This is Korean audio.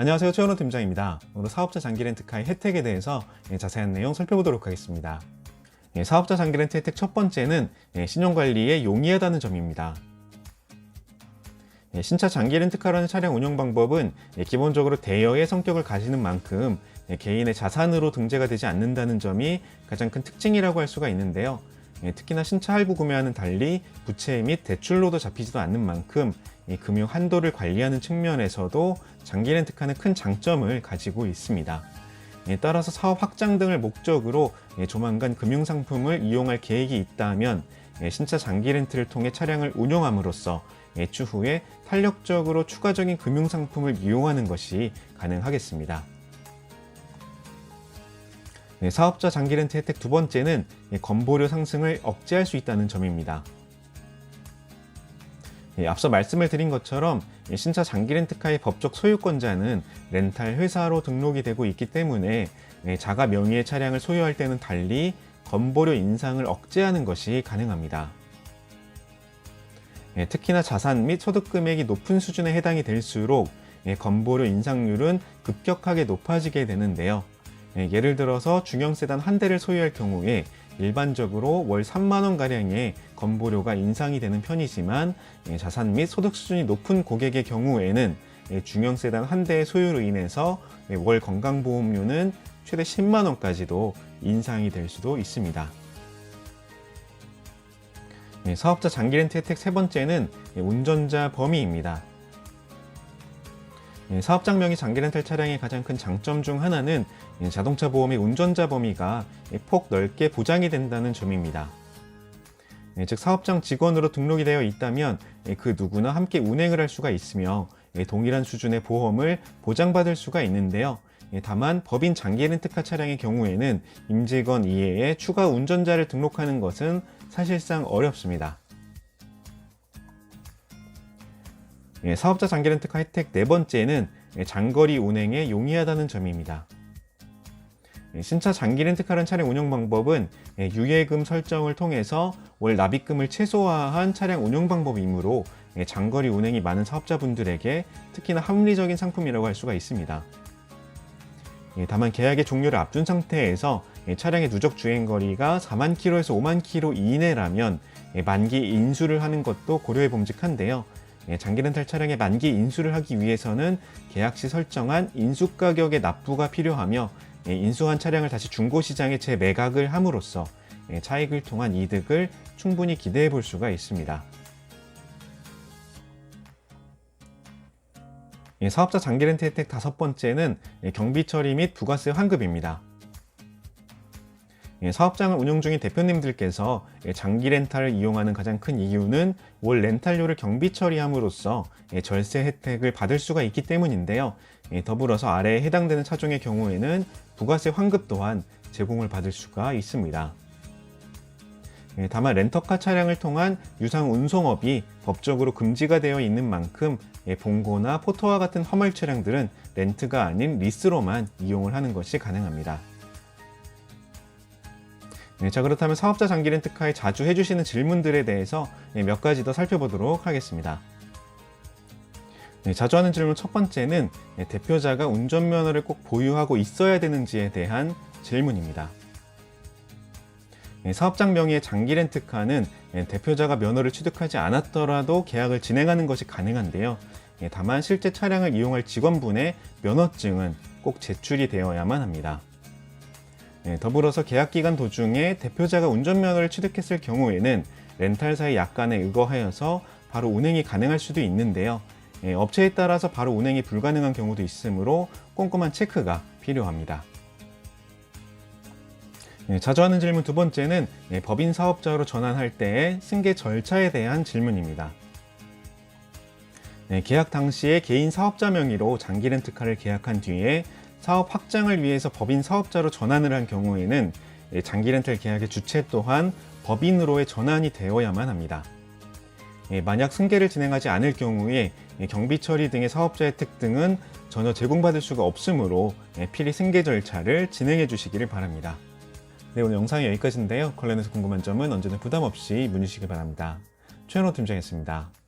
안녕하세요. 최원호 팀장입니다. 오늘 사업자 장기 렌트카의 혜택에 대해서 자세한 내용 살펴보도록 하겠습니다. 사업자 장기 렌트 혜택 첫 번째는 신용관리에 용이하다는 점입니다. 신차 장기 렌트카라는 차량 운영 방법은 기본적으로 대여의 성격을 가지는 만큼 개인의 자산으로 등재가 되지 않는다는 점이 가장 큰 특징이라고 할 수가 있는데요. 특히나 신차 할부 구매와는 달리 부채 및 대출로도 잡히지도 않는 만큼 금융 한도를 관리하는 측면에서도 장기 렌트카는 큰 장점을 가지고 있습니다. 따라서 사업 확장 등을 목적으로 조만간 금융상품을 이용할 계획이 있다면 신차 장기 렌트를 통해 차량을 운용함으로써 추후에 탄력적으로 추가적인 금융상품을 이용하는 것이 가능하겠습니다. 사업자 장기 렌트 혜택 두 번째는 건보료 상승을 억제할 수 있다는 점입니다. 앞서 말씀을 드린 것처럼 신차 장기 렌트카의 법적 소유권자는 렌탈 회사로 등록이 되고 있기 때문에 자가 명의의 차량을 소유할 때는 달리 건보료 인상을 억제하는 것이 가능합니다. 특히나 자산 및 소득 금액이 높은 수준에 해당이 될수록 건보료 인상률은 급격하게 높아지게 되는데요. 예를 들어서 중형 세단 한 대를 소유할 경우에 일반적으로 월 3만 원가량의 건보료가 인상이 되는 편이지만 자산 및 소득 수준이 높은 고객의 경우에는 중형 세단 한 대의 소유로 인해서 월 건강보험료는 최대 10만 원까지도 인상이 될 수도 있습니다. 사업자 장기 렌트 혜택 세 번째는 운전자 범위입니다. 사업장 명의 장기 렌탈 차량의 가장 큰 장점 중 하나는 자동차 보험의 운전자 범위가 폭 넓게 보장이 된다는 점입니다. 즉 사업장 직원으로 등록이 되어 있다면 그 누구나 함께 운행을 할 수가 있으며 동일한 수준의 보험을 보장받을 수가 있는데요. 다만 법인 장기 렌트카 차량의 경우에는 임직원 이외에 추가 운전자를 등록하는 것은 사실상 어렵습니다. 사업자 장기 렌트카 혜택 네 번째는 장거리 운행에 용이하다는 점입니다. 신차 장기 렌트카라는 차량 운영 방법은 유예금 설정을 통해서 월 납입금을 최소화한 차량 운영 방법이므로 장거리 운행이 많은 사업자분들에게 특히나 합리적인 상품이라고 할 수가 있습니다. 다만 계약의 종료를 앞둔 상태에서 차량의 누적 주행거리가 4만 km에서 5만 km 이내라면 만기 인수를 하는 것도 고려해 봄직한데요. 장기 렌탈 차량의 만기 인수를 하기 위해서는 계약 시 설정한 인수 가격의 납부가 필요하며 인수한 차량을 다시 중고시장에 재매각을 함으로써 차익을 통한 이득을 충분히 기대해 볼 수가 있습니다. 사업자 장기 렌트 혜택 다섯 번째는 경비 처리 및 부가세 환급입니다. 사업장을 운영 중인 대표님들께서 장기 렌탈을 이용하는 가장 큰 이유는 월 렌탈료를 경비 처리함으로써 절세 혜택을 받을 수가 있기 때문인데요. 더불어서 아래에 해당되는 차종의 경우에는 부가세 환급 또한 제공을 받을 수가 있습니다. 다만 렌터카 차량을 통한 유상 운송업이 법적으로 금지가 되어 있는 만큼 봉고나 포토와 같은 화물 차량들은 렌트가 아닌 리스로만 이용을 하는 것이 가능합니다. 자, 그렇다면 사업자 장기 렌트카에 자주 해주시는 질문들에 대해서 몇 가지 더 살펴보도록 하겠습니다. 자주 하는 질문 첫 번째는 대표자가 운전면허를 꼭 보유하고 있어야 되는지에 대한 질문입니다. 사업장 명의의 장기 렌트카는 대표자가 면허를 취득하지 않았더라도 계약을 진행하는 것이 가능한데요. 다만 실제 차량을 이용할 직원분의 면허증은 꼭 제출이 되어야만 합니다. 더불어서 계약기간 도중에 대표자가 운전면허를 취득했을 경우에는 렌탈사의 약관에 의거하여서 바로 운행이 가능할 수도 있는데요. 업체에 따라서 바로 운행이 불가능한 경우도 있으므로 꼼꼼한 체크가 필요합니다. 자주 하는 질문 두 번째는 법인 사업자로 전환할 때의 승계 절차에 대한 질문입니다. 계약 당시에 개인 사업자 명의로 장기 렌트카를 계약한 뒤에 사업 확장을 위해서 법인 사업자로 전환을 한 경우에는 장기 렌탈 계약의 주체 또한 법인으로의 전환이 되어야만 합니다. 만약 승계를 진행하지 않을 경우에 경비 처리 등의 사업자 혜택 등은 전혀 제공받을 수가 없으므로 필히 승계 절차를 진행해 주시기를 바랍니다. 네, 오늘 영상이 여기까지인데요. 관련해서 궁금한 점은 언제든 부담 없이 문의 주시기 바랍니다. 최현호 팀장이었습니다.